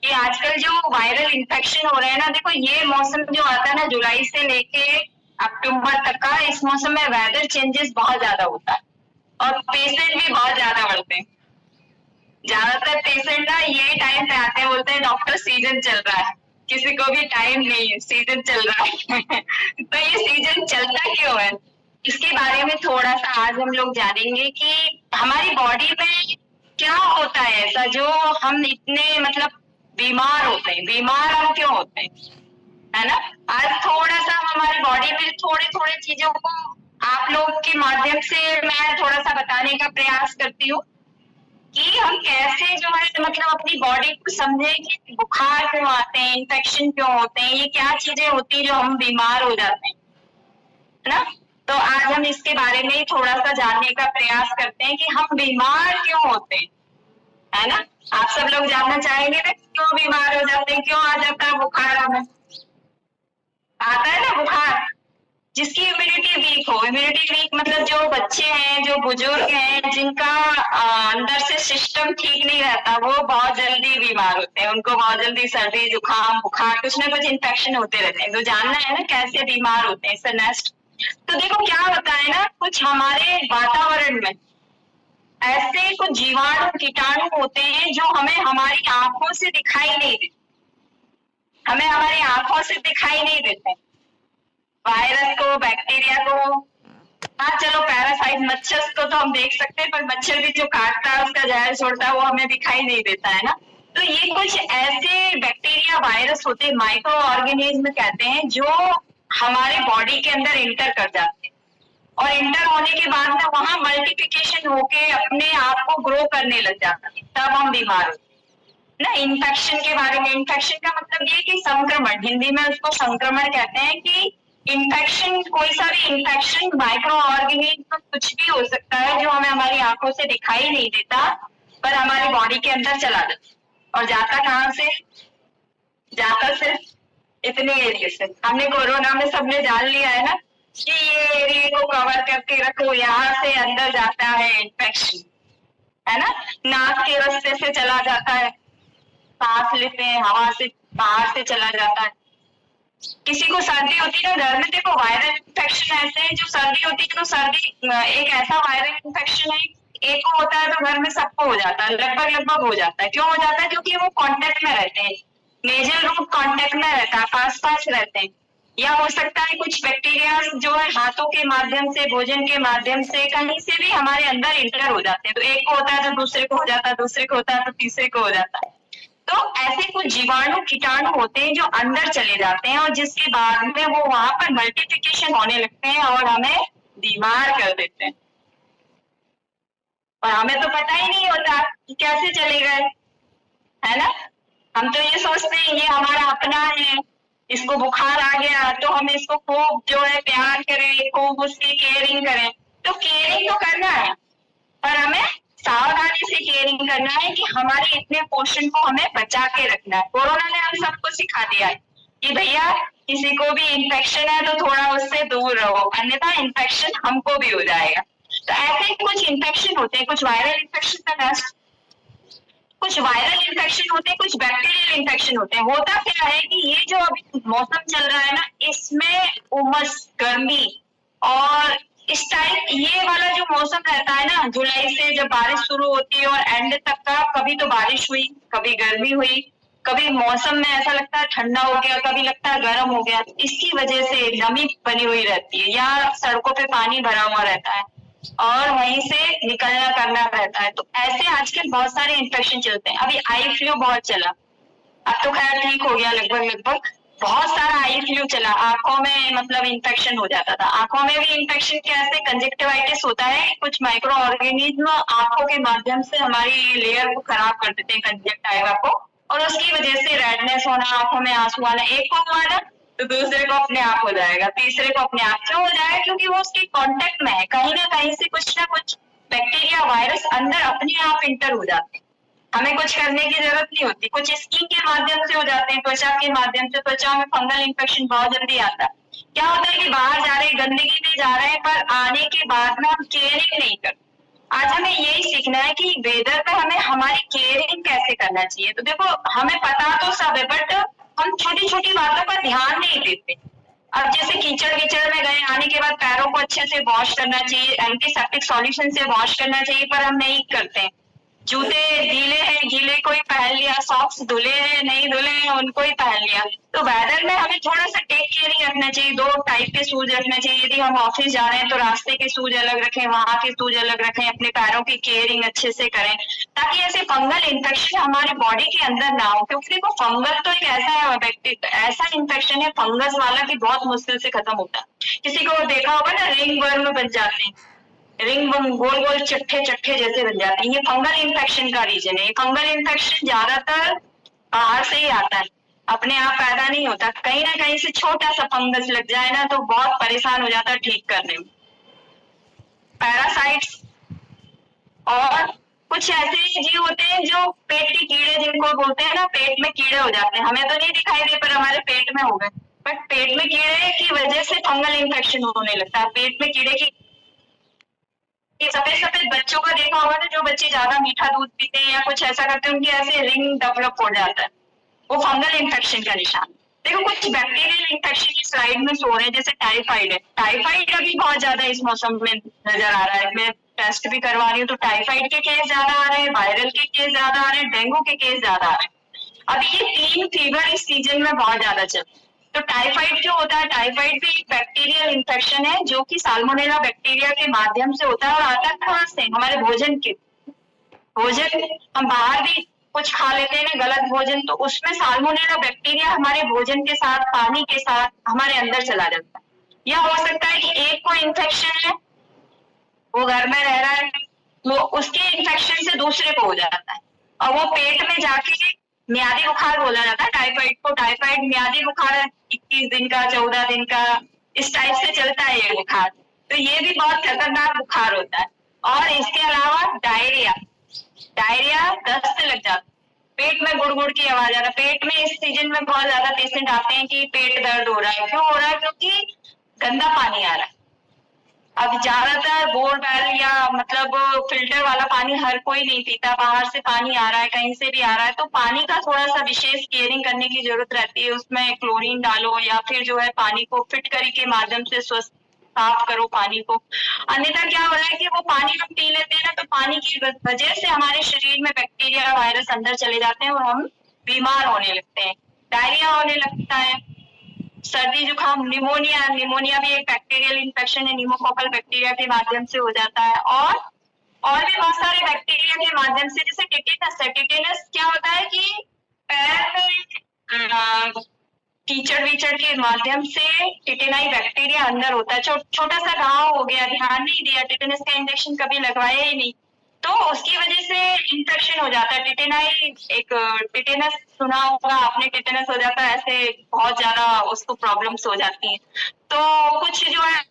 कि आजकल जो वायरल इन्फेक्शन हो रहे हैं ना, देखो ये मौसम जो आता है ना जुलाई से लेके अक्टूबर तक का, इस मौसम में वेदर चेंजेस बहुत ज्यादा होता है और पेशेंट भी बहुत ज्यादा बढ़ते हैं। ज्यादातर पेशेंट ना ये टाइम पे आते हैं, बोलते हैं डॉक्टर सीजन चल रहा है, किसी को भी टाइम नहीं है, सीजन चल रहा है। तो ये सीजन चलता क्यों है, इसके बारे में थोड़ा सा आज हम लोग जानेंगे कि हमारी बॉडी में क्या होता है ऐसा जो हम इतने मतलब बीमार होते हैं। बीमार हम क्यों होते हैं, है ना। आज थोड़ा सा हमारी बॉडी में थोड़े थोड़े चीजों को आप लोग के माध्यम से मैं थोड़ा सा बताने का प्रयास करती हूँ कि हम कैसे जो है मतलब अपनी बॉडी को समझे कि बुखार क्यों आते हैं, इन्फेक्शन क्यों होते हैं, ये क्या चीजें होती है जो हम बीमार हो जाते हैं, है ना। तो आज हम इसके बारे में थोड़ा सा जानने का प्रयास करते हैं कि हम बीमार क्यों होते हैं, है ना। आप सब लोग जानना चाहेंगे ना क्यों बीमार हो जाते हैं, क्यों आ जाता है बुखार, हमें आता है ना बुखार। जिसकी इम्यूनिटी वीक हो, इम्यूनिटी वीक मतलब जो बच्चे हैं, जो बुजुर्ग हैं, जिनका अंदर से सिस्टम ठीक नहीं रहता, वो बहुत जल्दी बीमार होते हैं, उनको बहुत जल्दी सर्दी जुकाम बुखार कुछ ना कुछ इन्फेक्शन होते रहते हैं। तो जानना है ना कैसे बीमार होते हैं, इससे नेक्स्ट। तो देखो क्या होता है ना, कुछ हमारे वातावरण में ऐसे कुछ जीवाणु कीटाणु होते हैं जो हमें हमारी आंखों से दिखाई नहीं देते, हमें हमारी आंखों से दिखाई नहीं देते। वायरस को, बैक्टीरिया को, हाँ चलो पैरासाइट मच्छर को तो हम देख सकते हैं, पर मच्छर भी जो काटता है उसका जहर छोड़ता है वो हमें दिखाई नहीं देता है ना। तो ये कुछ ऐसे बैक्टीरिया वायरस होते हैं, माइक्रो ऑर्गेनिज्म कहते हैं, जो हमारे बॉडी के अंदर इंटर कर जाते हैं और इंटर होने के बाद ना वहां मल्टीप्लिकेशन होके अपने आप को ग्रो करने लग जाता है, तब हम बीमार होते हैं ना। इन्फेक्शन के बारे में, इन्फेक्शन का मतलब ये कि संक्रमण, हिंदी में उसको संक्रमण कहते हैं कि इन्फेक्शन, कोई सा भी इन्फेक्शन माइक्रो ऑर्गेनिज्म कुछ भी हो सकता है जो हमें हमारी आंखों से दिखाई नहीं देता, पर हमारी बॉडी के अंदर चला जाता। और जाता कहाँ से, जाता सिर्फ इतने एरिया से। हमने कोरोना में सबने जान लिया है ना कि ये एरिया को कवर करके रखो, यहाँ से अंदर जाता है इन्फेक्शन, है ना। नाक के रास्ते से चला जाता है, सांस लेते हैं हवा से, बाहर से चला जाता है। किसी को सर्दी होती है ना घर में, देखो वायरल इन्फेक्शन ऐसे है, जो सर्दी होती है तो सर्दी एक ऐसा वायरल इन्फेक्शन है, एक को होता है तो घर में सबको हो जाता है, लगभग लगभग हो जाता है। क्यों हो जाता है, क्योंकि वो कांटेक्ट में रहते हैं, नेजल रूट कांटेक्ट में रहता है, पास पास रहते हैं। या हो सकता है कुछ बैक्टीरिया जो है हाथों के माध्यम से, भोजन के माध्यम से, कहीं से भी हमारे अंदर इंटर हो जाते हैं। तो एक को होता है तो दूसरे को हो जाता है, दूसरे को होता है तो तीसरे को हो जाता है। तो ऐसे कुछ जीवाणु कीटाणु होते हैं जो अंदर चले जाते हैं और जिसके बाद में वो वहां पर मल्टीप्लिकेशन होने लगते हैं और हमें बीमार कर देते हैं। और हमें तो पता ही नहीं होता कि कैसे चले गए, है ना। हम तो ये सोचते हैं ये हमारा अपना है, इसको बुखार आ गया तो हम इसको खूब जो है प्यार करें, खूब उसकी केयरिंग करें। तो केयरिंग तो करना है, पर हमें सावधानी से केयरिंग करना है कि हमारे इतने पोर्शन को हमें बचा के रखना है। कोरोना ने हम सबको सिखा दिया है कि भैया किसी को भी इन्फेक्शन है तो थोड़ा उससे दूर रहो, अन्यथा इन्फेक्शन हमको भी हो जाएगा। तो ऐसे कुछ इन्फेक्शन होते हैं, कुछ वायरल इन्फेक्शन का टेस्ट, कुछ वायरल इन्फेक्शन होते हैं, कुछ बैक्टीरियल इन्फेक्शन होते हैं। होता क्या है कि ये जो अभी मौसम चल रहा है ना, इसमें उमस, गर्मी और इस टाइप ये वाला जो मौसम रहता है ना, जुलाई से जब बारिश शुरू होती है और एंड तक का, कभी तो बारिश हुई, कभी गर्मी हुई, कभी मौसम में ऐसा लगता है ठंडा हो गया, कभी लगता है गर्म हो गया। इसकी वजह से नमी बनी हुई रहती है या सड़कों पे पानी भरा हुआ रहता है और वहीं से निकलना करना रहता है। तो ऐसे आजकल बहुत सारे इन्फेक्शन चलते हैं। अभी आई फ्लू बहुत चला, अब तो खैर ठीक हो गया लगभग लगभग। बहुत सारा आई फ्लू चला, आंखों में मतलब इन्फेक्शन हो जाता था। आंखों में भी इन्फेक्शन कैसे, कंजक्टिवाइटिस होता है, कुछ माइक्रो ऑर्गेनिज्म आंखों के माध्यम से हमारी लेयर को खराब कर देते हैं, कंजक्टिवा को, और उसकी वजह से रेडनेस होना, आंखों में आंसू आना। एक को हुआ ना तो दूसरे को अपने आप हो जाएगा, तीसरे को अपने आप। क्यों हो जाएगा, क्योंकि वो उसके कांटेक्ट में है, कहीं ना कहीं से कुछ ना कुछ बैक्टीरिया वायरस अंदर अपने आप इंटर हो जाते हैं, हमें कुछ करने की जरूरत नहीं होती। कुछ स्किन के माध्यम से हो जाते हैं, त्वचा के माध्यम से, त्वचा में फंगल इन्फेक्शन बहुत जल्दी आता है। क्या होता है कि बाहर जा रहे हैं, गंदगी में जा रहे हैं, पर आने के बाद में हम केयरिंग नहीं करते, आज हमें यही सीखना है कि वेदर पे हमें हमारी केयरिंग कैसे करना चाहिए। तो देखो हमें पता तो सब है, बट हम छोटी छोटी बातों पर ध्यान नहीं देते। अब जैसे कीचड़ कीचड़ में गए, आने के बाद पैरों को अच्छे से वॉश करना चाहिए, एंटीसेप्टिक सॉल्यूशन से वॉश करना चाहिए, पर हम नहीं करते। जूते गीले हैं, गीले को ही पहन लिया, सॉक्स धुले हैं, नहीं धुले हैं, उनको ही पहन लिया। तो वेदर में हमें थोड़ा सा टेक केयरिंग रखना चाहिए। दो टाइप के शूज रखना चाहिए। यदि हम ऑफिस जा रहे हैं तो रास्ते के शूज अलग रखें, वहां के शूज अलग रखें, अपने पैरों की केयरिंग अच्छे से करें, ताकि ऐसे फंगल इन्फेक्शन हमारी बॉडी के अंदर ना हो। क्योंकि देखो फंगल तो एक ऐसा इन्फेक्शन है फंगस वाला कि बहुत मुश्किल से खत्म होता है। किसी को देखा होगा ना, रिंग वर्म बन जाते हैं, रिंग गोल गोल चट्टे चट्टे जैसे बन जाते हैं, ये फंगल इन्फेक्शन का रीजन है। फंगल इन्फेक्शन ज्यादातर बाहर से ही आता है, अपने आप पैदा नहीं होता। कहीं ना कहीं से छोटा सा फंगस लग जाए ना तो बहुत परेशान हो जाता है ठीक करने में। पैरासाइट्स और कुछ ऐसे जीव होते हैं जो पेट के कीड़े, जिनको बोलते हैं ना, पेट में कीड़े हो जाते हैं। हमें तो नहीं दिखाई दे, पर हमारे पेट में हो गए। बट पेट में कीड़े की वजह से फंगल इन्फेक्शन होने लगता है। पेट में कीड़े की, सफेद सफेद बच्चों का देखा होगा ना, जो बच्चे ज्यादा मीठा दूध पीते हैं या कुछ ऐसा करते हैं, उनके ऐसे रिंग डेवलप हो जाता है, वो फंगल इन्फेक्शन का निशान। देखो कुछ बैक्टीरियल इन्फेक्शन की स्लाइड में सो रहे हैं, जैसे टाइफाइड है। टाइफाइड अभी बहुत ज्यादा इस मौसम में नजर आ रहा है। मैं टेस्ट भी करवा रही हूँ तो टाइफाइड के केस ज्यादा आ रहे हैं, वायरल के केस ज्यादा आ रहे हैं, डेंगू के केस ज्यादा आ रहे हैं। अभी ये तीन फीवर इस सीजन में बहुत ज्यादा चल रहे हैं। तो टाइफाइड जो होता है, टाइफाइड भी एक बैक्टीरियल इन्फेक्शन है जो कि साल्मोनेला बैक्टीरिया के माध्यम से होता है। और आता है कहाँ से? हमारे भोजन के, भोजन हम बाहर भी कुछ खा लेते हैं ना गलत भोजन, तो उसमें साल्मोनेला बैक्टीरिया हमारे भोजन के साथ, पानी के साथ हमारे अंदर चला जाता है। या हो सकता है कि एक को इन्फेक्शन है, वो घर में रह रहा है, वो उसके इन्फेक्शन से दूसरे को हो जाता है, और वो पेट में जाके म्यादी बुखार बोला जाता है टाइफाइड को। टाइफाइड म्यादी बुखार 21 दिन का, 14 दिन का, इस टाइप से चलता है ये बुखार। तो ये भी बहुत खतरनाक बुखार होता है। और इसके अलावा डायरिया, डायरिया दस्त लग जाता है, पेट में गुड़ गुड़ की आवाज आ रहा है। पेट में इस सीजन में बहुत ज्यादा पेशेंट आते हैं कि पेट दर्द हो रहा है। क्यों हो रहा है? क्योंकि गंदा पानी आ रहा है। अब ज्यादातर बोरवेल या मतलब फिल्टर वाला पानी हर कोई नहीं पीता, बाहर से पानी आ रहा है, कहीं से भी आ रहा है, तो पानी का थोड़ा सा विशेष केयरिंग करने की जरूरत रहती है। उसमें क्लोरीन डालो या फिर जो है पानी को फिटकरी के माध्यम से स्वस्थ साफ करो पानी को। अन्यथा क्या हो रहा है कि वो पानी हम पी लेते हैं ना, तो पानी की वजह से हमारे शरीर में बैक्टीरिया वायरस अंदर चले जाते हैं और हम बीमार होने लगते हैं, डायरिया होने लगता है। सर्दी जुकाम, निमोनिया, निमोनिया भी एक बैक्टीरियल इन्फेक्शन है, निमोकोकल बैक्टीरिया के माध्यम से हो जाता है। और भी बहुत सारे बैक्टीरिया के माध्यम से, जैसे टिटेनस है। टिटेनस क्या होता है कि पैर में कीचड़ वीचड़ के माध्यम से टिटेनाई बैक्टीरिया अंदर होता है। छोटा सा घाव हो गया, ध्यान नहीं दिया, टिटेनस का इंजेक्शन कभी लगवाया ही नहीं, तो उसकी वजह से इन्फेक्शन हो जाता है। टिटेनाई एक टिटेनस सुना होगा आपने, टिटेनस हो जाता है, ऐसे बहुत ज्यादा उसको प्रॉब्लम्स हो जाती हैं। तो कुछ जो है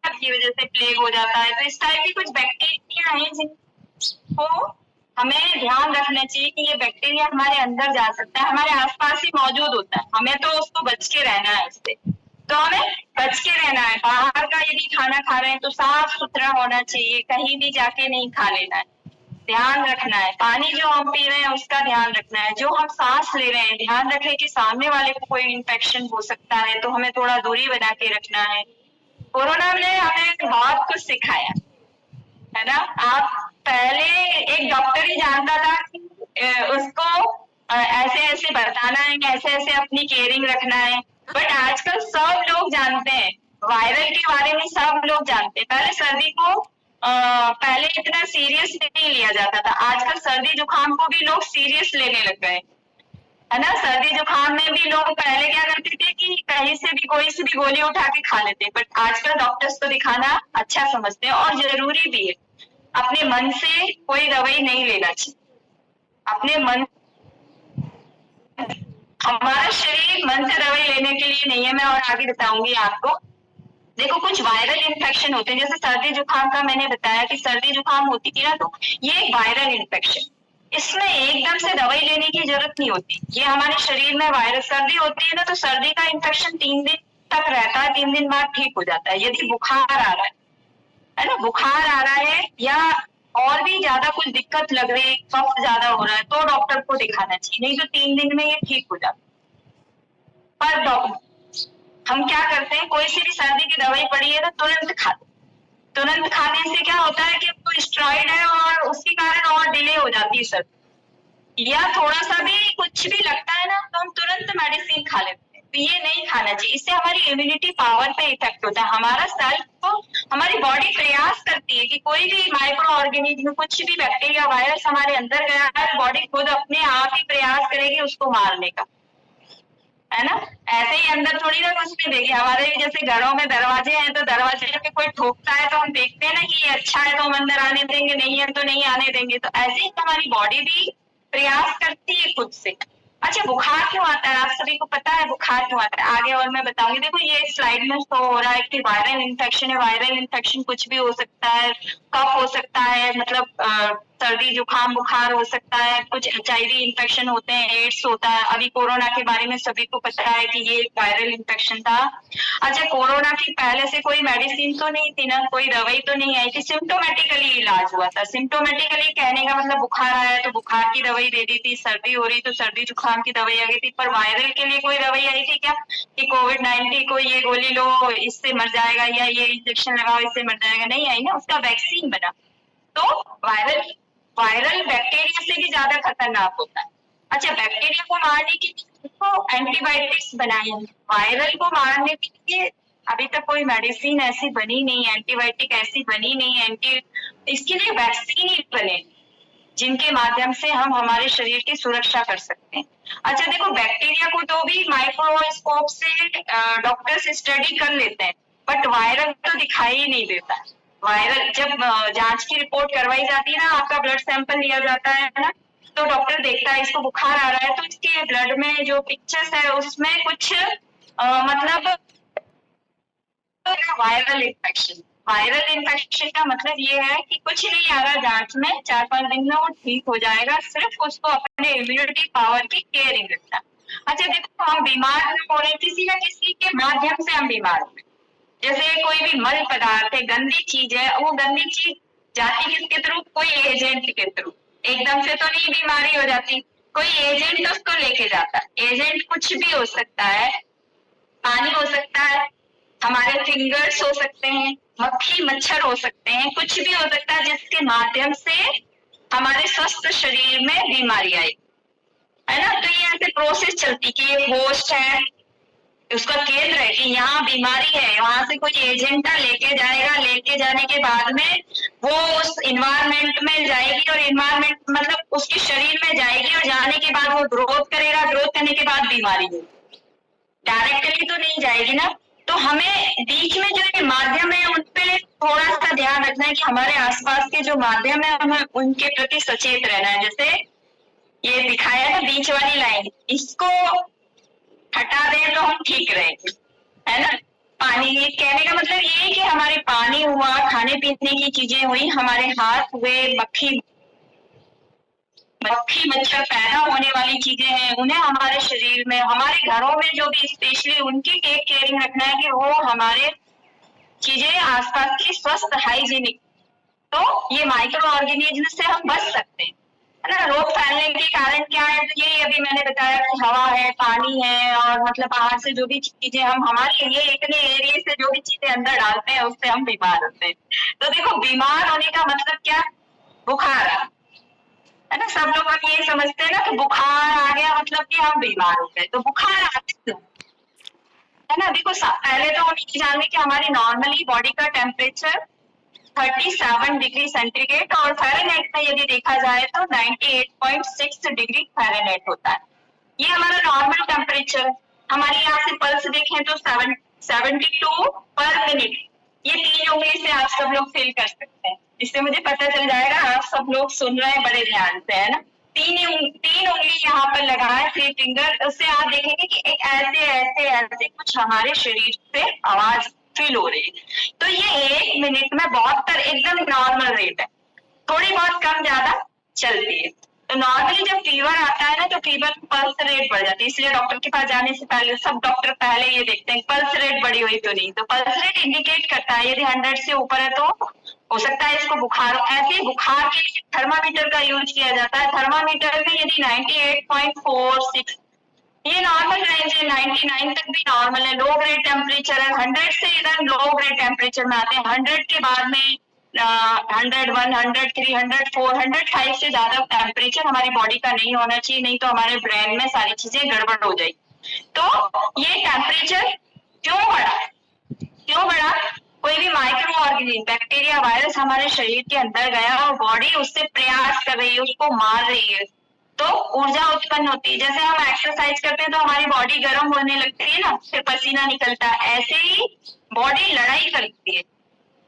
की वजह से प्लेग हो जाता है। तो इस टाइप की कुछ बैक्टीरिया हैं जिनको हमें ध्यान रखना चाहिए कि ये बैक्टीरिया हमारे अंदर जा सकता है, हमारे आसपास ही मौजूद होता है, हमें तो उसको बच के रहना है उससे। तो हमें बच के रहना है। बाहर का यदि खाना खा रहे हैं तो साफ सुथरा होना चाहिए, कहीं भी जाके नहीं खा लेना है, ध्यान रखना है। पानी जो हम पी रहे हैं उसका ध्यान रखना है। जो हम सांस ले रहे हैं, ध्यान रखें कि सामने वाले को कोई इन्फेक्शन हो सकता है, तो हमें थोड़ा दूरी बना के रखना है। कोरोना ने हमें बहुत कुछ सिखाया है ना। आप पहले एक डॉक्टर ही जानता था कि उसको ऐसे ऐसे बताना है, ऐसे ऐसे अपनी केयरिंग रखना है, बट आजकल सब लोग जानते हैं, वायरल के बारे में सब लोग जानते हैं। पहले सर्दी को पहले इतना सीरियस नहीं लिया जाता था, आजकल सर्दी जुकाम को भी लोग सीरियस लेने लग गए है ना। सर्दी जुकाम में भी लोग पहले क्या करते थे कि कहीं से भी कोई सी भी गोली उठा के खा लेते, बट आजकल डॉक्टर्स को दिखाना अच्छा समझते हैं और जरूरी भी है। अपने मन से कोई दवाई नहीं लेना चाहिए, अपने मन, हमारा शरीर मन से दवाई लेने के लिए नहीं है। मैं और आगे बताऊंगी आपको। देखो कुछ वायरल इन्फेक्शन होते हैं, जैसे सर्दी जुकाम का मैंने बताया कि सर्दी जुकाम होती थी ना, तो ये एक वायरल इन्फेक्शन, इसमें एकदम से दवाई लेने की जरूरत नहीं होती। ये हमारे शरीर में वायरस, सर्दी होती है ना तो सर्दी का इन्फेक्शन 3 दिन तक रहता है, 3 दिन बाद ठीक हो जाता है। यदि बुखार आ रहा है है ना, बुखार आ रहा है या और भी ज्यादा कुछ दिक्कत लग रही है, कफ ज्यादा हो रहा है, तो डॉक्टर को दिखाना चाहिए, नहीं तो 3 दिन में ये ठीक हो जाता। पर हम क्या करते हैं, कोई सी भी सर्दी की दवाई पड़ी है तो तुरंत खाते, तुरंत खाने से क्या होता है कि वो स्टेरॉइड है और उसके कारण और डिले हो जाती है सर्दी, या थोड़ा सा भी कुछ भी लगता है ना तो हम तुरंत मेडिसिन खा लेते हैं, तो ये नहीं खाना चाहिए। इससे हमारी इम्यूनिटी पावर पे इफेक्ट होता है। हमारा सेल्फ को, हमारी बॉडी प्रयास करती है कि कोई भी माइक्रो ऑर्गेनिज्म, कुछ भी बैक्टीरिया वायरस हमारे अंदर गया है, बॉडी खुद अपने आप ही प्रयास करेगी उसको मारने का, है ना। ऐसे ही अंदर थोड़ी ना कुछ भी देखिए, हमारे जैसे घरों में दरवाजे हैं तो दरवाजे पे कोई ठोकता है तो हम देखते हैं ना कि ये अच्छा है तो हम अंदर आने देंगे, नहीं है तो नहीं आने देंगे। तो ऐसे ही हमारी बॉडी भी प्रयास करती है खुद से। अच्छा, बुखार क्यों आता है? आप सभी को पता है बुखार क्यों आता है? आगे और मैं बताऊंगी। देखो ये स्लाइड में शो हो रहा है कि वायरल इन्फेक्शन है। वायरल इन्फेक्शन कुछ भी हो सकता है, कफ हो सकता है, मतलब सर्दी जुकाम बुखार हो सकता है, कुछ HIV इन्फेक्शन होते हैं, एड्स होता है। अभी कोरोना के बारे में सभी को पता है कि ये वायरल इन्फेक्शन था। अच्छा, कोरोना की पहले से कोई मेडिसिन तो नहीं थी ना, कोई दवाई तो नहीं आई थी, सिम्टोमेटिकली इलाज हुआ था। सिम्टोमेटिकली कहने का मतलब बुखार आया तो बुखार की दवाई दे दी थी, सर्दी हो रही तो सर्दी जुकाम की दवाई आ गई थी। पर वायरल के लिए कोई दवाई आई थी क्या कि कोविड-19 को ये गोली लो इससे मर जाएगा, या ये इंजेक्शन लगाओ इससे मर जाएगा? नहीं आई ना, उसका वैक्सीन बना। तो वायरल बैक्टीरिया से भी ज्यादा खतरनाक होता है। अच्छा, बैक्टीरिया को मारने के लिए तो एंटीबायोटिक्स बनाई है, वायरल को मारने के लिए अभी तक कोई मेडिसिन ऐसी बनी नहीं, एंटीबायोटिक ऐसी बनी नहीं, इसके लिए वैक्सीन ही बने जिनके माध्यम से हम हमारे शरीर की सुरक्षा कर सकते हैं। अच्छा देखो, बैक्टीरिया को तो भी माइक्रोस्कोप से डॉक्टर्स स्टडी कर लेते हैं, बट वायरल तो दिखाई ही नहीं देता। वायरल जब जांच की रिपोर्ट करवाई जाती है ना, आपका ब्लड सैंपल लिया जाता है ना, तो डॉक्टर देखता है इसको बुखार आ रहा है तो इसके ब्लड में जो पिक्चर्स है उसमें कुछ मतलब वायरल इन्फेक्शन। वायरल इन्फेक्शन का मतलब ये है कि कुछ नहीं आ रहा जांच में, 4-5 दिन में वो ठीक हो जाएगा, सिर्फ उसको अपने इम्यूनिटी पावर की केयरिंग रखना। अच्छा देखो, हम बीमार हो रहे हैं किसी न किसी के माध्यम से, हम बीमार हो रहे हैं। जैसे कोई भी मल पदार्थ है, गंदी चीज है, वो गंदी चीज जाती किसके थ्रू? कोई एजेंट के थ्रू। एकदम से तो नहीं बीमारी हो जाती, कोई एजेंट उसको लेके जाता है। एजेंट कुछ भी हो सकता है, पानी हो सकता है, हमारे फिंगर्स हो सकते हैं, मक्खी मच्छर हो सकते हैं, कुछ भी हो सकता है जिसके माध्यम से हमारे स्वस्थ शरीर में बीमारी आई, है ना। तो ये ऐसे प्रोसेस चलती कि ये होस्ट है, उसका केंद्र है कि यहाँ बीमारी है, वहां से कोई एजेंट लेके जाएगा, लेके जाने के बाद में वो उस इन्वायरमेंट में जाएगी, और इन्वायरमेंट मतलब उसके शरीर में जाएगी, और जाने के बाद वो ग्रोथ करेगा, ग्रोथ करने के बाद बीमारी होगी। डायरेक्टली तो नहीं जाएगी ना। तो हमें बीच में जो ये माध्यम है उन पे थोड़ा सा ध्यान रखना है कि हमारे आसपास के जो माध्यम है हमें उनके प्रति सचेत रहना है। जैसे ये दिखाया ना बीच वाली लाइन, इसको हटा दें तो हम ठीक रहेंगे, है ना। पानी, कहने का मतलब ये है कि हमारे पानी हुआ, खाने पीने की चीजें हुई, हमारे हाथ हुए, मक्खी मच्छर पैदा होने वाली चीजें हैं, उन्हें हमारे शरीर में, हमारे घरों में जो भी स्पेशली उनकी टेक केयरिंग रखना है कि वो हमारे चीजें आसपास की स्वस्थ हाइजीनिक। तो ये माइक्रो ऑर्गेनिज्म से हम बच सकते हैं, है ना। रोग फैलने के कारण क्या है? तो ये अभी मैंने बताया कि हवा है, पानी है, और मतलब बाहर से जो भी चीजें हम हमारे ये इतने एरिया से जो भी चीजें अंदर डालते हैं उससे हम बीमार होते हैं। तो देखो, बीमार होने का मतलब क्या? बुखार है ना। सब लोग अब ये समझते हैं ना कि बुखार आ गया मतलब कि हम बीमार हो गए। तो बुखार आते है ना। देखो, पहले तो हम ये जान लें कि हमारी नॉर्मली बॉडी का टेम्परेचर 37 डिग्री सेंटीग्रेड, और फ़ारेनहाइट में यदि देखा जाए तो 98.6 डिग्री फ़ारेनहाइट होता है। ये हमारा नॉर्मल टेम्परेचर। हमारी यहाँ से पल्स देखें तो 72 पर मिनट। ये 3 उंगली से आप सब लोग फील कर सकते हैं, इससे मुझे पता चल जाएगा आप सब लोग सुन रहे हैं बड़े ध्यान से, है ना। 3 उंगली यहाँ पर लगा है, 3 फिंगर, उससे आप देखेंगे कि एक ऐसे ऐसे ऐसे कुछ हमारे शरीर से आवाज फील हो रही है। तो ये 1 मिनट में 72 एकदम नॉर्मल रेट है, थोड़ी बहुत कम ज्यादा चलती है। तो नॉर्मली जब फीवर आता है ना तो फीवर पल्स रेट बढ़ जाती है, इसलिए डॉक्टर के पास जाने से पहले सब डॉक्टर पहले ये देखते हैं पल्स रेट बढ़ी हुई तो नहीं। तो पल्स रेट इंडिकेट करता है, यदि 100 से ऊपर है तो हो सकता है इसको बुखार, ऐसे बुखार के लिए थर्मामीटर का यूज किया जाता है। थर्मामीटर में यदि 98.46 ये नॉर्मल रेंज है, 99 तक भी नॉर्मल है, लो ग्रेड टेम्परेचर है। 100 से इधर लो ग्रेड टेम्परेचर में आते हैं। 100 के बाद में 100, 100, 300, 400, 5 से ज्यादा टेम्परेचर हमारी बॉडी का नहीं होना चाहिए, नहीं तो हमारे ब्रेन में सारी चीजें गड़बड़ हो जाएगी। तो ये टेम्परेचर क्यों बढ़ा, क्यों बढ़ा? कोई भी माइक्रो ऑर्गेनिज्म, बैक्टीरिया, वायरस हमारे शरीर के अंदर गया और बॉडी उससे प्रयास कर रही है, उसको मार रही है, तो ऊर्जा उत्पन्न होती है। जैसे हम एक्सरसाइज करते हैं तो हमारी बॉडी गर्म होने लगती है ना, फिर पसीना निकलता है, ऐसे ही बॉडी लड़ाई करती है।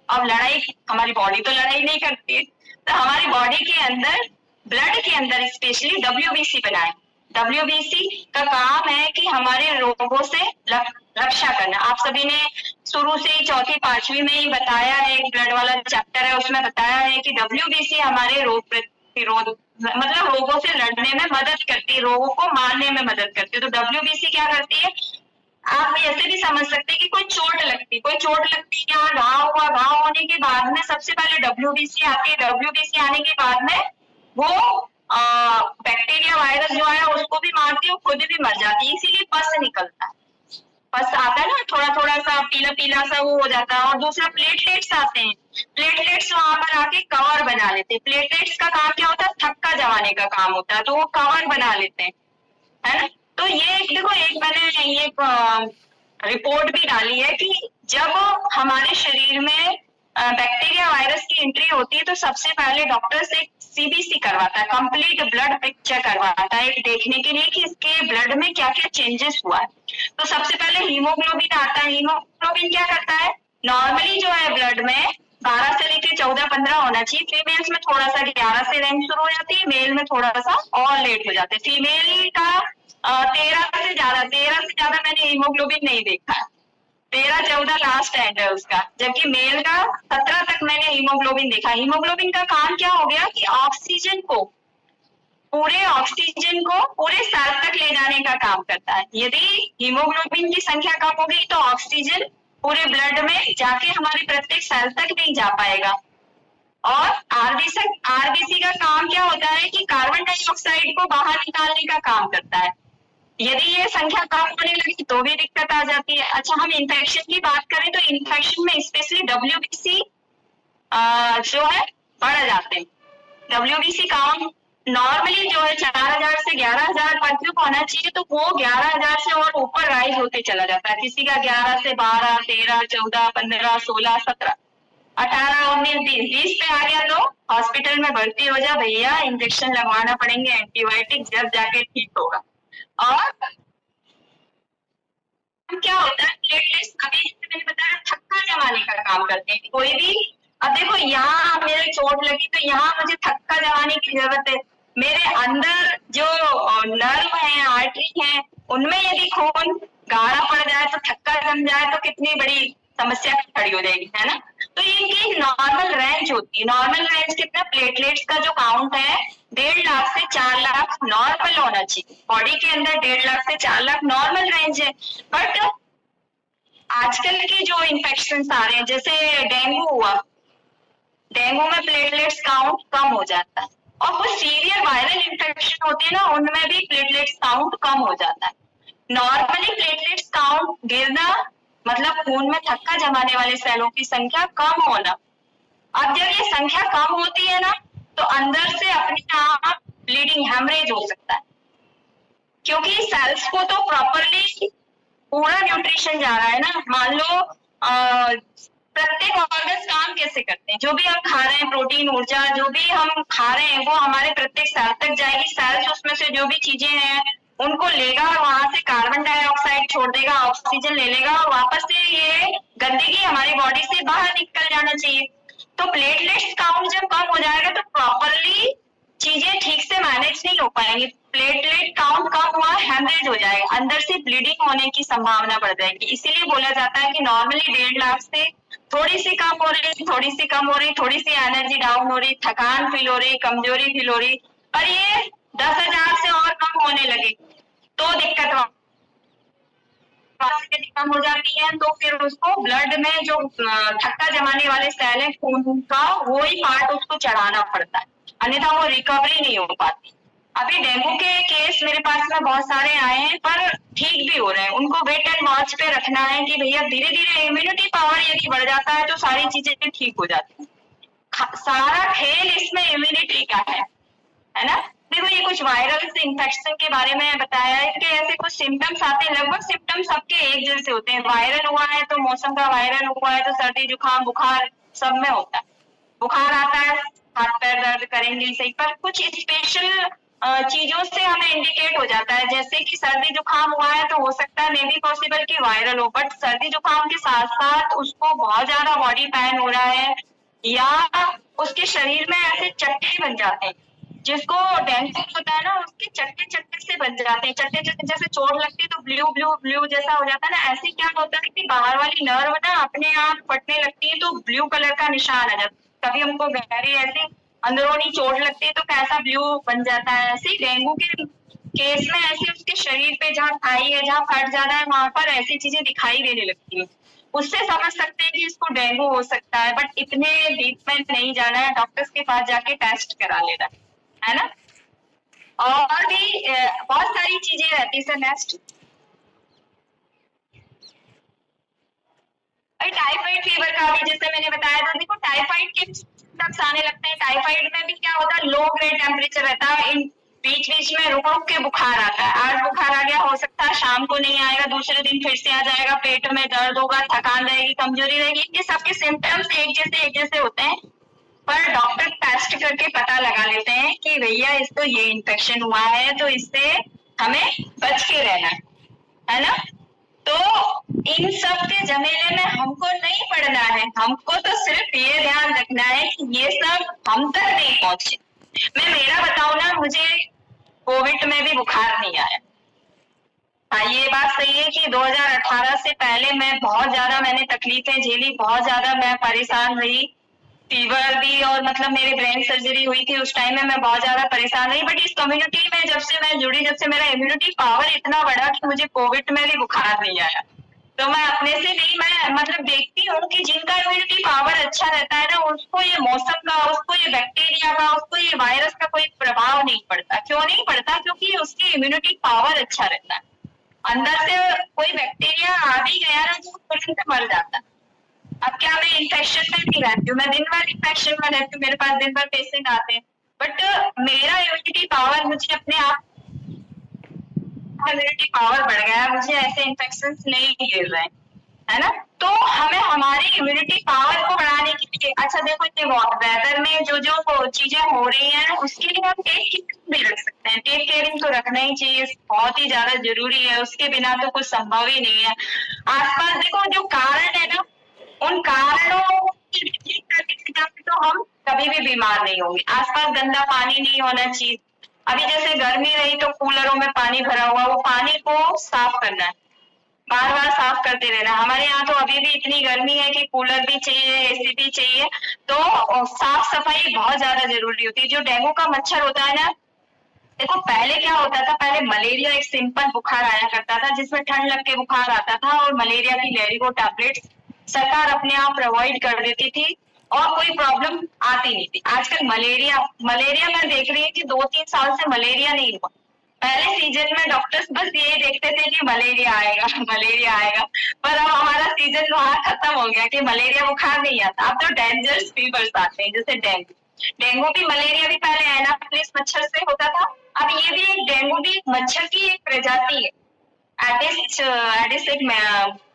अब लड़ाई, हमारी बॉडी तो लड़ाई नहीं करती है, तो हमारी बॉडी के अंदर, ब्लड के अंदर स्पेशली WBC बनाए। WBC का काम है कि हमारे रोगों से रक्षा करना। आप सभी ने शुरू से ही चौथी पांचवी में ही बताया है, एक ब्लड वाला चैप्टर है उसमें बताया है कि WBC हमारे रोग प्रतिरोध, मतलब रोगों से लड़ने में मदद करती है, रोगों को मारने में मदद करती है। तो WBC क्या करती है, आप ऐसे भी समझ सकते हैं कि कोई चोट लगती, कोई चोट लगती, यहाँ घाव हुआ, घाव होने के बाद में सबसे पहले WBC आती है। WBC आने के बाद में वो बैक्टीरिया, वायरस जो है उसको भी मारती है, खुद भी मर जाती है, इसीलिए पस निकलता है। पस आता है ना, थोड़ा थोड़ा सा पीला पीला सा वो हो जाता है। और दूसरा प्लेटलेट्स आते हैं, प्लेटलेट्स वहां पर आके कवर बना लेते हैं। प्लेटलेट्स का काम क्या होता है, थक्का जमाने का काम होता है, तो वो कवर बना लेते हैं, है ना। तो ये देखो, एक मैंने ये रिपोर्ट भी डाली है कि जब हमारे शरीर में बैक्टीरिया, वायरस की एंट्री होती है तो सबसे पहले डॉक्टर्स एक CBC करवाता है, कंप्लीट ब्लड पिक्चर करवाता है, देखने के लिए कि इसके ब्लड में क्या क्या चेंजेस हुआ है। तो सबसे पहले हीमोग्लोबिन आता है। हीमोग्लोबिन क्या करता है, नॉर्मली जो है ब्लड में 12 से लेकर 14-15 होना चाहिए। फीमेल्स में थोड़ा सा 11 से रेंज शुरू हो जाती है, मेल में थोड़ा सा और लेट हो जाते हैं। फीमेल का 13 से ज्यादा मैंने हीमोग्लोबिन नहीं देखा, 13-14 लास्ट एंड है उसका, जबकि मेल का 17 तक मैंने हीमोग्लोबिन देखा। हीमोग्लोबिन का काम क्या हो गया कि ऑक्सीजन को पूरे सेल तक ले जाने का काम करता है। यदि हीमोग्लोबिन की संख्या कम हो गई तो ऑक्सीजन पूरे ब्लड में जाके हमारे प्रत्येक सेल तक नहीं जा पाएगा। और आरबीसी का काम क्या होता है कि कार्बन डाइऑक्साइड को बाहर निकालने का काम करता है। यदि ये संख्या कम होने लगी तो भी दिक्कत आ जाती है। अच्छा, हम इन्फेक्शन की बात करें तो इन्फेक्शन में स्पेशली WBC जो है बढ़ जाते हैं। WBC काउंट नॉर्मली जो है 4000 से 11000 परफ्यूम होना चाहिए, तो वो 11000 से और ऊपर राइज होते चला जाता है। किसी का 11 से 12, 13, 14, 15, 16, 17, 18, 19, 20 पे आ गया तो हॉस्पिटल में भर्ती हो जा भैया, इंजेक्शन लगवाना पड़ेंगे, एंटीबायोटिक, जब जाके ठीक होगा। और क्या होता है, प्लेटलेट्स अभी मैंने बताया थक्का जमाने का काम करते हैं। कोई भी, अब देखो यहाँ मेरे चोट लगी तो यहाँ मुझे थक्का जमाने की जरूरत है। मेरे अंदर जो नर्व है, आर्टरी है, उनमें यदि खून गाढ़ा पड़ जाए तो थक्का जम जाए तो कितनी बड़ी समस्या खड़ी हो जाएगी, है ना। तो ये नॉर्मल रेंज होती है। नॉर्मल रेंज कितना, प्लेटलेट्स का जो काउंट है 1.5 लाख से 4 लाख नॉर्मल होना चाहिए। बॉडी के अंदर 1.5 लाख से 4 लाख नॉर्मल रेंज है। बट आजकल के जो इन्फेक्शन आ रहे हैं, जैसे डेंगू हुआ, डेंगू में प्लेटलेट्स काउंट कम हो जाता है। और कुछ सीवियर वायरल इन्फेक्शन होती है ना, उनमें भी प्लेटलेट्स काउंट कम हो जाता है। नॉर्मली प्लेटलेट्स काउंट गिरना मतलब खून में थक्का जमाने वाले सेलों की संख्या कम होना। अब जब ये संख्या कम होती है ना, तो अंदर से अपने आप ब्लीडिंग, हेमरेज हो सकता है, क्योंकि सेल्स को तो प्रॉपरली पूरा न्यूट्रिशन जा रहा है ना। मान लो प्रत्येक ऑर्गन्स काम कैसे करते हैं, जो भी हम खा रहे हैं, प्रोटीन, ऊर्जा, जो भी हम खा रहे हैं वो हमारे प्रत्येक सेल तक जाएगी। सेल्स उसमें से जो भी चीजें हैं उनको लेगा और वहां से कार्बन डाइऑक्साइड छोड़ देगा, ऑक्सीजन ले लेगा और वापस से ये गंदगी हमारी बॉडी से बाहर निकल जाना चाहिए। तो प्लेटलेट्स काउंट जब कम हो जाएगा तो प्रॉपरली चीजें ठीक से मैनेज नहीं हो पाएंगी। प्लेटलेट काउंट कम हुआ, हेमरेज हो जाएगा, अंदर से ब्लीडिंग होने की संभावना बढ़ जाएगी। इसीलिए बोला जाता है कि नॉर्मली 1.5 लाख से थोड़ी सी कम हो रही, थोड़ी सी कम हो रही, थोड़ी सी एनर्जी डाउन हो रही, थकान फील हो रही, कमजोरी फील हो रही, पर ये 10,000 से और कम होने लगे तो दिक्कत खत्म हो जाती है तो फिर उसको ब्लड में जो थक्का जमाने वाले सेल है खून का, वो ही पार्ट उसको चढ़ाना पड़ता है, अन्यथा वो रिकवरी नहीं हो पाती। अभी डेंगू के केस मेरे पास में बहुत सारे आए हैं, पर ठीक भी हो रहे हैं। उनको वेट एंड वॉच पे रखना है कि भैया धीरे धीरे इम्यूनिटी पावर यदि बढ़ जाता है तो सारी चीजें ठीक हो जाती है। सारा खेल इसमें इम्यूनिटी का है ना। देखो ये कुछ वायरल इन्फेक्शन के बारे में बताया है कि ऐसे कुछ सिम्टम्स आते हैं, लगभग सिम्टम्स सबके एक जैसे होते हैं। वायरल हुआ है तो मौसम का वायरल हुआ है तो सर्दी जुकाम बुखार सब में होता है। बुखार आता है, हाथ पैर दर्द करेंगे सही, पर कुछ स्पेशल चीजों से हमें इंडिकेट हो जाता है। जैसे कि सर्दी जुकाम हुआ है तो हो सकता है मे बी पॉसिबल कि वायरल हो, बट सर्दी जुकाम के साथ साथ उसको बहुत ज्यादा बॉडी पेन हो रहा है या उसके शरीर में ऐसे चट्टे बन जाते हैं, जिसको डेंगू होता है ना, उसके चट्टे चट्टे से बन जाते हैं। चट्टे चट्टे जैसे चोट लगती है तो ब्लू ब्लू ब्लू जैसा हो जाता है ना, ऐसे क्या होता है कि बाहर वाली नर्व ना अपने आप फटने लगती है तो ब्लू कलर का निशान आ जाता है। कभी हमको गहरी ऐसी अंदरूनी चोट लगती है तो कैसा ब्लू बन जाता है, ऐसे डेंगू के केस में ऐसे उसके शरीर पे जहाँ खाई है, जहाँ फट जाता है, वहां पर ऐसी चीजें दिखाई देने लगती है। उससे समझ सकते हैं कि इसको डेंगू हो सकता है, बट इतने डीप में नहीं जाना है, डॉक्टर्स के पास जाके टेस्ट करा लेना है ना। और भी बहुत सारी चीजें रहती है। सर नेक्स्ट, टाइफाइड फीवर का भी जैसे मैंने बताया था, देखो टाइफाइड के सिम्टम्स आने लगते हैं। टाइफाइड में भी क्या होता है, लो ग्रेड टेम्परेचर रहता है, इन बीच बीच में रुक रुक के बुखार आता है। आज बुखार आ गया, हो सकता है शाम को नहीं आएगा, दूसरे दिन फिर से आ जाएगा, पेट में दर्द होगा, थकान रहेगी, कमजोरी रहेगी। ये सबके सिम्टम्स एक जैसे होते हैं, पर डॉक्टर टेस्ट करके पता लगा लेते हैं कि भैया इसको ये इन्फेक्शन हुआ है तो इससे हमें बच के रहना है ना। तो इन सब के झमेले में हमको नहीं पड़ना है, हमको तो सिर्फ ये ध्यान रखना है कि ये सब हम तक नहीं पहुंचे। मैं मेरा बताऊं ना, मुझे कोविड में भी बुखार नहीं आया। हाँ, ये बात सही है कि 2018 से पहले मैं बहुत ज्यादा मैंने तकलीफें झेली, बहुत ज्यादा मैं परेशान रही, फीवर भी, और मतलब मेरी ब्रेन सर्जरी हुई थी उस टाइम में मैं बहुत ज्यादा परेशान रही। बट इस कम्युनिटी में जब से मैं जुड़ी, जब से मेरा इम्यूनिटी पावर इतना बढ़ा कि मुझे कोविड में भी बुखार नहीं आया। तो मैं अपने से नहीं, मैं मतलब देखती हूँ कि जिनका इम्यूनिटी पावर अच्छा रहता है ना, उसको ये मौसम का, उसको ये बैक्टीरिया का, उसको ये वायरस का कोई प्रभाव नहीं पड़ता। क्यों नहीं पड़ता? क्योंकि उसकी इम्यूनिटी पावर अच्छा रहता है। अंदर से कोई बैक्टीरिया आ भी गया ना तो तुरंत मर जाता है। अब क्या मैं इन्फेक्शन में नहीं रहती हूँ, मैं दिन भर इन्फेक्शन में रहती हूँ, मेरे पास दिन भर पेशेंट आते हैं, बट मेरा इम्यूनिटी पावर, मुझे अपने आप इम्यूनिटी पावर बढ़ गया है, मुझे ऐसे इन्फेक्शन नहीं गिर रहे हैं, है ना। तो हमें हमारी इम्यूनिटी पावर को बढ़ाने के लिए, अच्छा देखो ये वेदर में जो जो चीजें हो रही हैं उसके लिए हम टेक केयरिंग भी रख सकते हैं। टेक केयरिंग तो रखना ही चाहिए, बहुत ही ज्यादा जरूरी है, उसके बिना तो कुछ संभव ही नहीं है। आसपास देखो जो कारण है ना, उन कारणों की ठीक करने से तो हम कभी भी बीमार नहीं होंगे। आसपास गंदा पानी नहीं होना चाहिए। अभी जैसे गर्मी रही तो कूलरों में पानी भरा हुआ, वो पानी को साफ करना है, बार बार साफ करते रहना। हमारे यहाँ तो अभी भी इतनी गर्मी है कि कूलर भी चाहिए, एसी भी चाहिए, तो साफ सफाई बहुत ज्यादा जरूरी होती है। जो डेंगू का मच्छर होता है ना, देखो पहले क्या होता था, पहले मलेरिया एक सिंपल बुखार आया करता था जिसमें ठंड लग के बुखार आता था, और मलेरिया की लेरिगो टैबलेट सरकार अपने आप प्रोवाइड कर देती थी और कोई प्रॉब्लम आती नहीं थी। आजकल मलेरिया मलेरिया मैं देख रही हूँ कि 2-3 साल से मलेरिया नहीं हुआ। पहले सीजन में डॉक्टर्स बस ये देखते थे कि मलेरिया आएगा मलेरिया आएगा, पर अब हमारा सीजन वहां खत्म हो गया कि मलेरिया बुखार नहीं आता, अब तो डेंजरस फीवर्स आते हैं, जैसे डेंगू। डेंगू भी, मलेरिया भी पहले एनाफिलिस मच्छर से होता था, अब ये भी एक डेंगू भी एक मच्छर की एक प्रजाति है। एडिस एडिस एक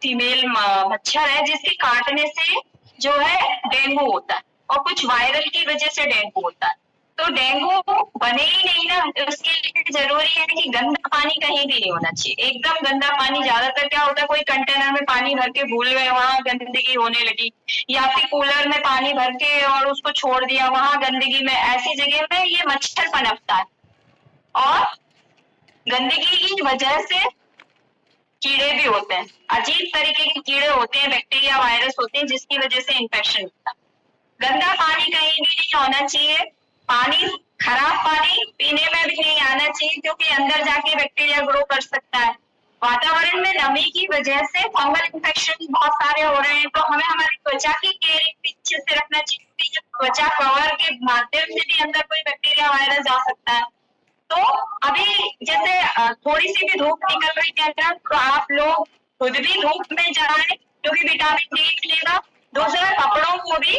फीमेल मच्छर है जिसके काटने से जो है डेंगू होता है, और कुछ वायरल की वजह से डेंगू होता है। तो डेंगू बने ही नहीं ना, उसके लिए जरूरी है कि गंदा पानी कहीं भी नहीं होना चाहिए, एकदम गंदा पानी। ज्यादातर क्या होता है, कोई कंटेनर में पानी भर के भूल गए, वहां गंदगी होने लगी, या फिर कूलर में पानी भर के और उसको छोड़ दिया, वहां गंदगी में, ऐसी जगह में ये मच्छर पनपता है। और गंदगी की वजह से कीड़े भी होते हैं, अजीब तरीके के कीड़े होते हैं, बैक्टीरिया वायरस होते हैं, जिसकी वजह से इन्फेक्शन होता है। गंदा पानी कहीं भी नहीं होना चाहिए, पानी खराब पानी पीने में भी नहीं आना चाहिए, क्योंकि अंदर जाके बैक्टीरिया ग्रो कर सकता है। वातावरण में नमी की वजह से फंगल इन्फेक्शन बहुत सारे हो रहे हैं, तो हमें हमारी त्वचा की केयर पीछे से रखना चाहिए। जो त्वचा कवर के माध्यम से भी अंदर कोई बैक्टीरिया वायरस जा सकता है। तो अभी जैसे थोड़ी सी भी धूप निकल रही है ना, तो आप लोग खुद भी धूप में जाएं क्योंकि विटामिन डी मिलेगा। दूसरा, कपड़ों को भी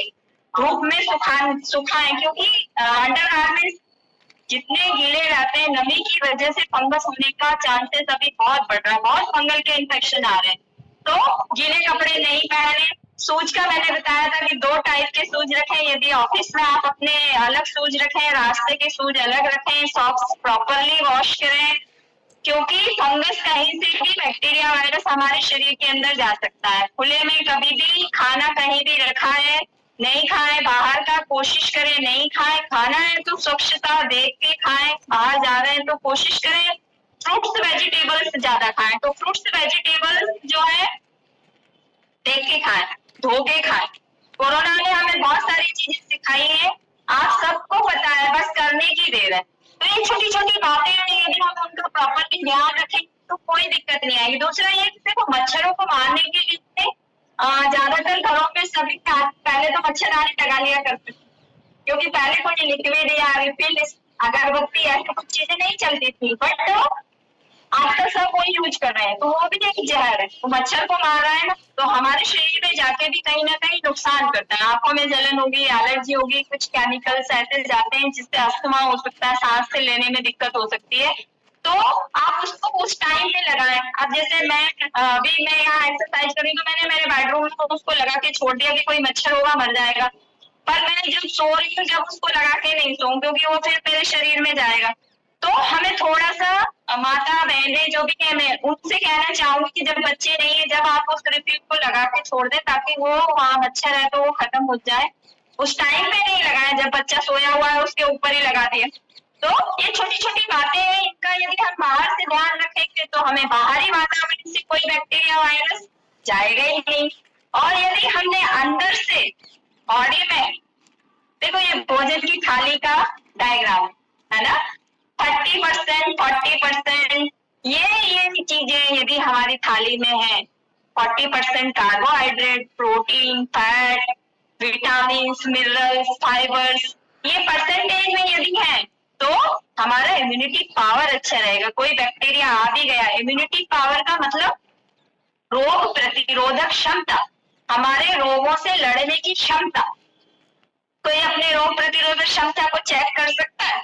धूप में सुखाएं क्योंकि अंडर गारमेंट्स जितने गीले रहते हैं, नमी की वजह से फंगस होने का चांसेस अभी बहुत बढ़ रहा है, बहुत फंगल के इन्फेक्शन आ रहे हैं। तो गीले कपड़े नहीं पहने। शूज का मैंने बताया था कि 2 टाइप के शूज रखें। यदि ऑफिस में आप अपने अलग शूज रखें, रास्ते के शूज अलग रखें, सॉक्स प्रॉपरली वॉश करें क्योंकि फंगस कहीं से भी बैक्टीरिया वायरस हमारे शरीर के अंदर जा सकता है। खुले में कभी भी खाना कहीं भी रखा है नहीं खाएं, बाहर का कोशिश करें नहीं खाएं। खाना है तो स्वच्छता देख के खाएं, बाहर जा रहे हैं तो कोशिश करें फ्रूट्स वेजिटेबल्स ज्यादा खाएं। तो फ्रूट्स वेजिटेबल्स जो है देख के खाएं, धो के खाएं। कोरोना ने हमें बहुत सारी चीजें सिखाई है, आप सबको पता है, बस करने की देर है। तो ये छोटी छोटी बातें हैं, यदि हम उनका प्रॉपरली ध्यान रखें तो कोई दिक्कत नहीं आएगी। दूसरा ये देखो, मच्छरों को मारने के लिए ज्यादातर घरों में सभी पहले तो मच्छरदानी लगा लिया करते थे क्योंकि पहले कोई लिक्विड या रिफिल अगरबत्ती ऐसी कुछ चीजें नहीं चलती थी, बट आजकल सब वही यूज कर रहे हैं, तो वो भी एक जहर है, तो मच्छर को मार रहा है ना, तो हमारे शरीर में जाके भी कहीं ना कहीं नुकसान करता है। आंखों में जलन होगी, एलर्जी होगी, कुछ केमिकल्स ऐसे जाते हैं जिससे अस्थमा हो सकता है, सांस से लेने में दिक्कत हो सकती है। तो आप उसको उस टाइम पे लगाएं। अब जैसे मैं यहाँ एक्सरसाइज कर रही हूँ तो मैंने मेरे बेडरूम में उसको लगा के छोड़ दिया कि कोई मच्छर होगा मर जाएगा, पर मैं जब सो रही हूँ जब उसको लगा के नहीं सोऊं क्योंकि वो फिर मेरे शरीर में जाएगा। तो हमें थोड़ा सा माता बहनें जो भी है, मैं उनसे कहना चाहूंगी कि जब बच्चे नहीं है, जब आप उस रिफिल को लगा के छोड़ दें ताकि वो वहां मच्छर है तो वो खत्म हो जाए। उस टाइम पे नहीं लगाएं जब बच्चा सोया हुआ है उसके ऊपर ही लगा दिया। तो ये छोटी छोटी बातें हैं, इनका यदि हम बाहर से ध्यान रखेंगे तो हमें बाहरी वातावरण से कोई बैक्टीरिया वायरस जाएगा ही नहीं। और यदि हमने अंदर से बॉडी में, देखो ये भोजन की थाली का डायग्राम है ना, 30%, 40%, ये चीजें यदि हमारी थाली में है, 40% carbohydrate, protein, fat, vitamin, minerals, fibres, ये परसेंटेज में यदि है तो हमारा इम्यूनिटी पावर अच्छा रहेगा। कोई बैक्टीरिया आ भी गया, इम्यूनिटी पावर का मतलब रोग प्रतिरोधक क्षमता, हमारे रोगों से लड़ने की क्षमता। कोई अपने रोग प्रतिरोधक क्षमता को चेक कर सकता है?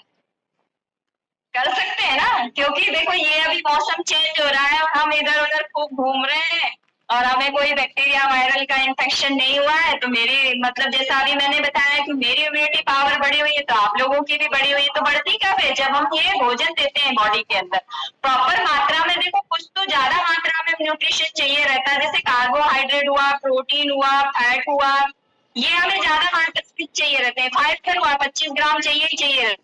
कर सकते हैं ना, क्योंकि देखो ये अभी मौसम चेंज हो रहा है और हम इधर उधर खूब घूम रहे हैं और हमें कोई बैक्टीरिया वायरल का इन्फेक्शन नहीं हुआ है। तो मेरी मतलब जैसा अभी मैंने बताया कि मेरी इम्यूनिटी पावर बढ़ी हुई है, तो आप लोगों की भी बढ़ी हुई है। तो बढ़ती कब है? जब हम ये भोजन देते हैं बॉडी के अंदर प्रॉपर मात्रा में। देखो कुछ तो ज्यादा मात्रा में न्यूट्रिशन चाहिए रहता है, जैसे कार्बोहाइड्रेट हुआ, प्रोटीन हुआ, फैट हुआ, ये हमें ज्यादा मात्रा में चाहिए रहते हैं। फाइबर हुआ 25 ग्राम चाहिए ही चाहिए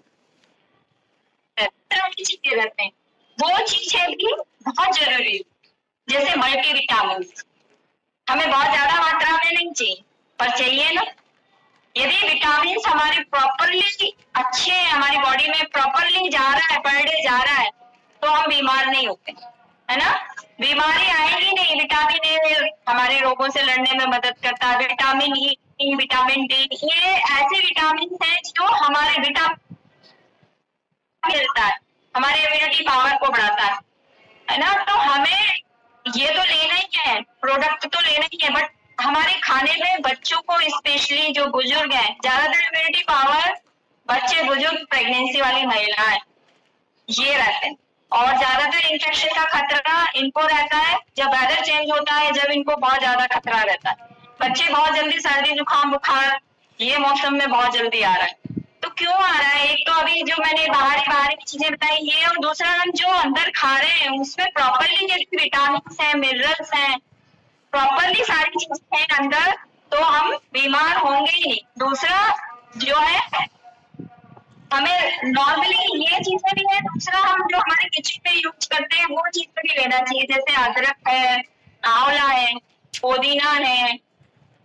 चीजें रहते हैं, वो चीजें भी बहुत जरूरी है। जैसे मल्टीविटामिन हमें बहुत ज्यादा मात्रा में नहीं चाहिए पर चाहिए ना। यदि विटामिन हमारे प्रॉपरली अच्छे हमारी बॉडी में प्रॉपरली जा रहा है, पर डे जा रहा है, तो हम बीमार नहीं होते, है ना। बीमारी आएगी नहीं। विटामिन ए हमारे रोगों से लड़ने में मदद करता है, विटामिन ई, विटामिन डी, ये ऐसे विटामिन हैं जो हमारे विटामिन मिलता है, हमारे इम्यूनिटी पावर को बढ़ाता है ना। तो हमें ये तो लेना ही है, प्रोडक्ट तो लेना ही है, बट हमारे खाने में बच्चों को स्पेशली जो बुजुर्ग हैं, ज्यादातर इम्यूनिटी पावर बच्चे, बुजुर्ग, प्रेगनेंसी वाली महिलाएं ये रहते हैं। और ज्यादातर इन्फेक्शन का खतरा इनको रहता है जब वेदर चेंज होता है, जब इनको बहुत ज्यादा खतरा रहता है। बच्चे बहुत जल्दी सर्दी जुकाम बुखार ये मौसम में बहुत जल्दी आ रहा है। तो क्यों आ रहा है? एक तो अभी जो मैंने बाहरी चीजें बताई ये, और दूसरा हम जो अंदर खा रहे हैं उसमें प्रॉपरली जैसे विटामिन है, मिनरल्स हैं, प्रॉपरली सारी चीजें हैं अंदर, तो हम बीमार होंगे ही नहीं। दूसरा जो है हमें नॉर्मली ये चीजें भी है, दूसरा हम जो हमारे किचन में यूज करते हैं वो चीजें भी लेना चाहिए, जैसे अदरक है, आंवला है, पुदीना है,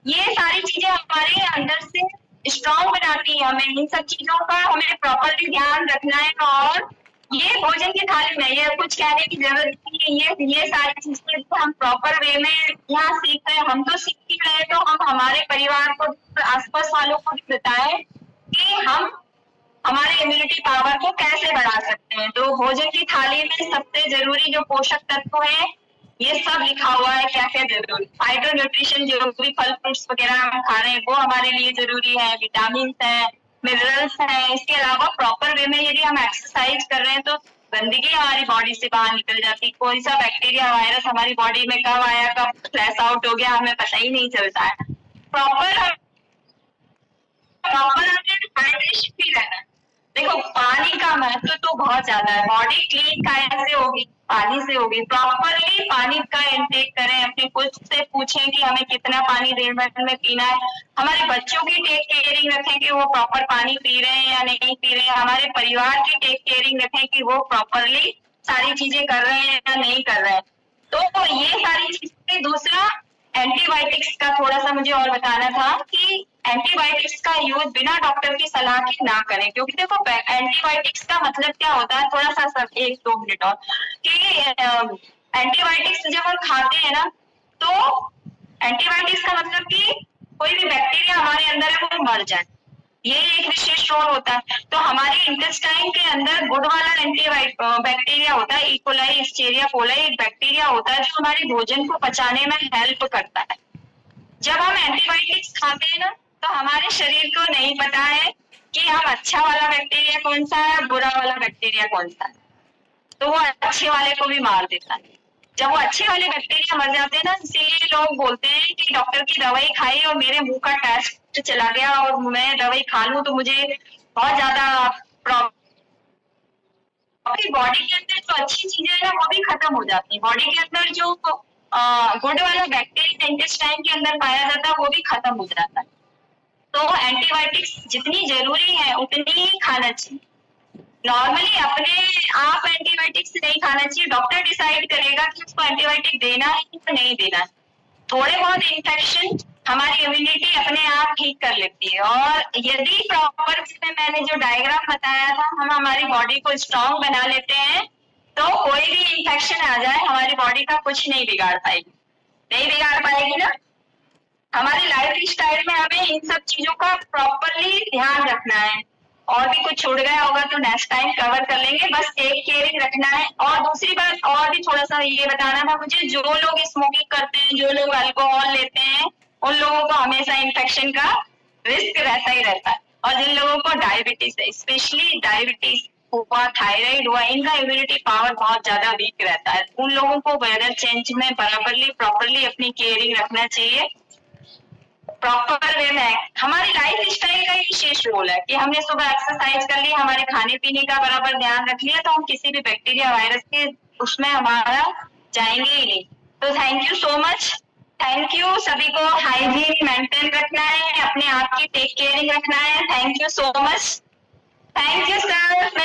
ये सारी चीजें हमारे अंदर से स्ट्रॉन्ग बनाती है। हमें इन सब चीजों का हमें प्रॉपरली ध्यान रखना है और ये भोजन की थाली में ये कुछ कहने की जरूरत नहीं है। ये सारी चीजें तो हम प्रॉपर वे में यहाँ सीख रहे हैं। हम तो सीख रहे हैं, तो हम हमारे परिवार को, आसपास वालों को भी बताएं कि हम हमारे इम्यूनिटी पावर को कैसे बढ़ा सकते हैं। तो भोजन की थाली में सबसे जरूरी जो पोषक तत्व है, ये सब लिखा हुआ है क्या क्या जरूरी। फाइटो न्यूट्रिशन, जो भी फल फ्रूट्स वगैरह हम खा रहे हैं वो हमारे लिए जरूरी है। विटामिन है, मिनरल्स है। इसके अलावा प्रॉपर वे में यदि हम एक्सरसाइज कर रहे हैं तो गंदगी हमारी बॉडी से बाहर निकल जाती। कोई सा बैक्टीरिया वायरस हमारी बॉडी में कब आया कब फ्लैश आउट हो गया हमें पता ही नहीं चलता है। प्रॉपर हाइड्रेशन भी रहना है। देखो पानी का महत्व तो बहुत ज्यादा है। बॉडी क्लीन कैसे होगी? पानी से होगी। प्रॉपरली पानी का इंटेक करें। अपने खुद से पूछें कि हमें कितना पानी दिन भर में पीना है। हमारे बच्चों की टेक केयरिंग रखें कि वो प्रॉपर पानी पी रहे हैं या नहीं पी रहे हैं। हमारे परिवार की टेक केयरिंग रखें कि वो प्रॉपरली सारी चीजें कर रहे हैं या नहीं कर रहे हैं। तो ये सारी चीजें। दूसरा, एंटीबायोटिक्स का थोड़ा सा मुझे और बताना था कि एंटीबायोटिक्स का यूज बिना डॉक्टर की सलाह के ना करें। क्योंकि देखो एंटीबायोटिक्स का मतलब क्या होता है, थोड़ा सा सब 1-2 मिनट और, कि एंटीबायोटिक्स जब हम खाते हैं ना, तो एंटीबायोटिक्स का मतलब कि कोई भी बैक्टीरिया हमारे अंदर है वो मर जाए, ये एक विशेष रोल होता है। तो हमारे इंटेस्टाइन के अंदर गुड वाला बैक्टीरिया होता है, इकोलाई एस्चेरिया कोलाई, एक बैक्टीरिया होता है जो हमारे भोजन को पचाने में हेल्प करता है। जब हम एंटीबायोटिक्स खाते हैं ना, तो हमारे शरीर को नहीं पता है कि हम अच्छा वाला बैक्टीरिया कौन सा है, बुरा वाला बैक्टीरिया कौन सा है, तो वो अच्छे वाले को भी मार देता है। जब वो अच्छे वाले बैक्टीरिया मर जाते हैं ना, इसीलिए लोग बोलते हैं कि डॉक्टर की दवाई खाई और मेरे मुंह का टेस्ट चला गया और मैं दवाई खा लूं तो मुझे बहुत ज्यादा प्रॉब्लम। बॉडी के अंदर जो अच्छी चीजें है ना वो भी खत्म हो जाती है। बॉडी के अंदर जो गुड वाला बैक्टीरिया इंटेस्टाइन के अंदर पाया जाता है वो भी खत्म हो जाता है। तो एंटीबायोटिक्स जितनी जरूरी है उतनी ही खाना चाहिए। नॉर्मली अपने आप एंटीबायोटिक्स नहीं खाना चाहिए। डॉक्टर डिसाइड करेगा कि उसको एंटीबायोटिक देना है या नहीं देना है। थोड़े बहुत इन्फेक्शन हमारी इम्यूनिटी अपने आप ठीक कर लेती है। और यदि प्रॉपर में मैंने जो डायग्राम बताया था, हम हमारी बॉडी को स्ट्रांग बना लेते हैं, तो कोई भी इन्फेक्शन आ जाए हमारी बॉडी का कुछ नहीं बिगाड़ पाएगी। नहीं बिगाड़ पाएगी ना। हमारी लाइफ स्टाइल में हमें इन सब चीजों का प्रॉपरली ध्यान रखना है। और भी कुछ छूट गया होगा तो नेक्स्ट टाइम कवर कर लेंगे। बस टेक केयरिंग रखना है। और दूसरी बात और भी थोड़ा सा ये बताना था मुझे, जो लोग स्मोकिंग करते हैं, जो लोग अल्कोहल लेते हैं, उन लोगों को हमेशा इन्फेक्शन का रिस्क रहता ही रहता है। और जिन लोगों को डायबिटीज है, स्पेशली डायबिटीज हुआ, थायराइड हुआ, इनका इम्यूनिटी पावर बहुत ज्यादा वीक रहता है। उन लोगों को वेदर चेंज में बराबरली प्रॉपरली अपनी केयरिंग रखना चाहिए। प्रॉपर वे में हमारी लाइफ स्टाइल का ही विशेष रोल है कि हमने सुबह एक्सरसाइज कर ली, हमारे खाने पीने का बराबर ध्यान रख लिया, तो हम किसी भी बैक्टीरिया वायरस के उसमें हमारा जाएंगे ही नहीं। तो thank you so much. Thank you. सभी को हाइजीन मेंटेन रखना है, अपने आप की टेक केयरिंग रखना है। Thank you so much. Thank you sir.